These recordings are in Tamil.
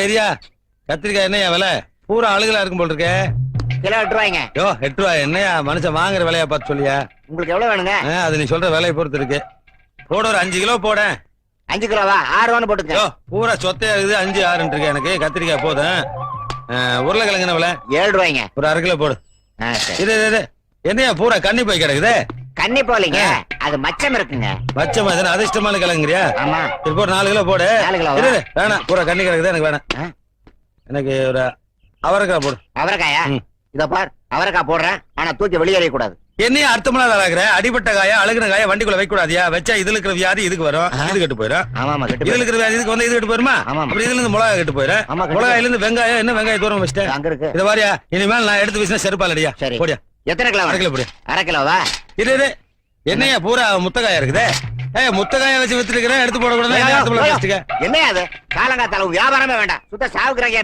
ஏரியா கத்திரிக்காய் என்னையா விலை பூரா அழுகலா இருக்கும் போல் இருக்கே. கிலோ 8 ரூபாய்ங்க. 8 ரூபாய் என்னையா மனுஷன் வாங்குற விலையா பார்த்து சொல்லியா? உங்களுக்கு எவ்வளவு வேணுங்க? அது நீ சொல்ற விலையை பொறுத்து இருக்கு. போட ஒரு 5 கிலோ போட. 5 கிலோவா? 6 ரூபான்னு போட்டுங்க. பூரா சொத்தையா இருக்குது. 5 6 இருக்கு எனக்கு. கத்திரிக்காய் போதும். உருளைக்கிழங்கு என்ன விலை? 7 ரூபாய்ங்க. ஒரு 1/2 கிலோ போடு. இது என்னையா பூரா கண்ணி போய் கிடக்குது? கண்ணி போலீங்க, அது மச்சம் இருக்குங்க. மச்சமா இது அதிர்ஷ்டமான கிழங்குறியா? ஆமா. இப்போ ஒரு 4 கிலோ போடு. 4 கிலோ வேணாம், பூரா கண்ணி கிடக்குது எனக்கு வேணாம். எனக்கு ஒரு அவரைக்காய் போடு. அவரைக்காயா? இத பார், அவரைக்காய் போடுறேன், ஆனா தூக்கி வெளியேறிய கூடாது. என்னைய அர்த்தமல்லாத ஆகுற? அடிபட்ட காயா அழுகுன காயா வண்டிக்குள்ள வைக்க கூடாதியா? வச்சா இதுல இருக்கிற வியாதி இதுக்கு வரும், இது கெட்டு போயிடும். ஆமா, இதுல இருக்கிற வியாதி இதுக்கு வந்து இது கெட்டு போயிருமா? அப்புறம் இதுல இருந்து மிளகா கெட்டு போயிடும். மிளகாயில இருந்து வெங்காயம், என்ன வெங்காயம் தூரம் வச்சிட்டேன் அங்க இருக்கு. இத பாரியா, இனிமேல் நான் எடுத்து வீசினா செருப்பாலடியா. போடியா. எத்தனை கிலோ? 1/2 கிலோ போடு. 1/2 கிலோவா? இது என்னையா பூரா முத்தக்காயா இருக்குதே? முத்தக்காய வச்சு வித்துருக்கிறேன், எடுத்து போட கூடாது. என்னையா அது? காலங்காத்தால வியாபாரமே வேண்டாம், சுத்த சாவுக்குறாங்க.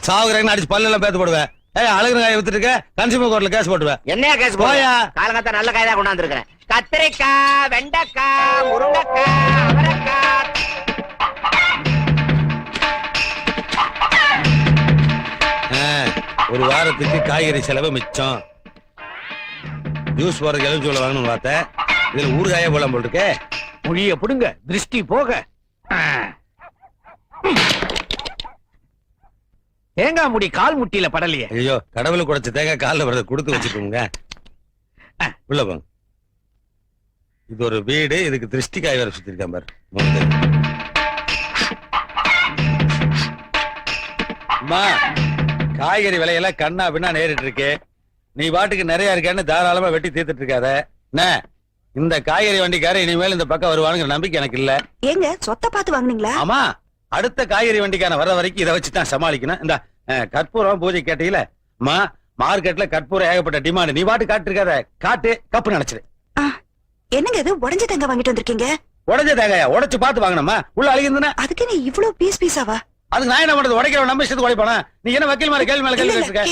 சாவுக்குறாங்கன்னு அடிச்சு பல்லெல்லாம் பேத்து போடுவேன். அழகு காய வித்துருக்க, கன்சியூமர் கோர்ட்ல கேஸ் போட்டுவேன். என்னையா கேஸ் போயா? காலங்காத்தா நல்ல காய் தான் கொண்டாந்து இருக்கிறேன். கத்திரிக்காய், வெண்டைக்காய், முருங்கைக்காய், அவரைக்காய். ஒரு வாரத்துக்கு காய்கறி செலவு மிச்சம். ஜூஸ் போறதுக்கு எலுமிச்சம்பழம் வாங்கணும் பார்த்தேன். இதுல ஊறுகாயே போலாம் போல் இருக்கே. மொழிய புடுங்க, திருஷ்டி போக. தேங்காய் முடி கால் முட்டியில படலையே. ஐயோ, கடவுளை குடைச்ச தேங்காய் காலில் வரத கொடுத்து வச்சுக்கோங்க. உள்ள போங்க. இது ஒரு வீடு, இதுக்கு திருஷ்டி காய் வேற சுத்தி இருக்கான் பாரு. அம்மா, காய்கறி விலையெல்லாம் கண்ணா பின்னா நேரிட்டு இருக்கு. நீ பாட்டுக்கு நிறைய இருக்கேன்னு தாராளமா வெட்டி தீர்த்துட்டு இருக்காத. இந்த காய்கறி வண்டிக்கார இனிமேல் இந்த பக்கம் வருவானுங்கிற நம்பிக்கை எனக்கு இல்ல. ஏங்க சொத்தை பார்த்து வாங்குனீங்களா? ஆமா, அடுத்த காய்கறி வண்டிக்கான வர வரைக்கும் இதை வச்சுதான் சமாளிக்கணும். இந்த கற்பூரம் பூஜை கேட்டீங்கள, மார்க்கெட்ல கற்பூரம் ஏகப்பட்ட டிமாண்ட். நீ பாட்டு காட்டு இருக்காத, காட்டு கப்பு நினைச்சிரு. என்னங்க இது உடைஞ்ச தேங்காய் வாங்கிட்டு வந்திருக்கீங்க? உடைஞ்ச தேங்காயா? உடைச்சு பார்த்து வாங்கணுமா? உள்ள அழுகிருந்தா அதுக்கு நீ இவ்வளவு பீஸ் பீஸாவா? அதுக்கு நான் என்ன பண்றது? உடைக்கிற நம்ம இஷ்டத்துக்கு உடைப்பானா? நீ என்ன வக்கீல் மேல கேள்வி மேல கேள்வி கேட்க?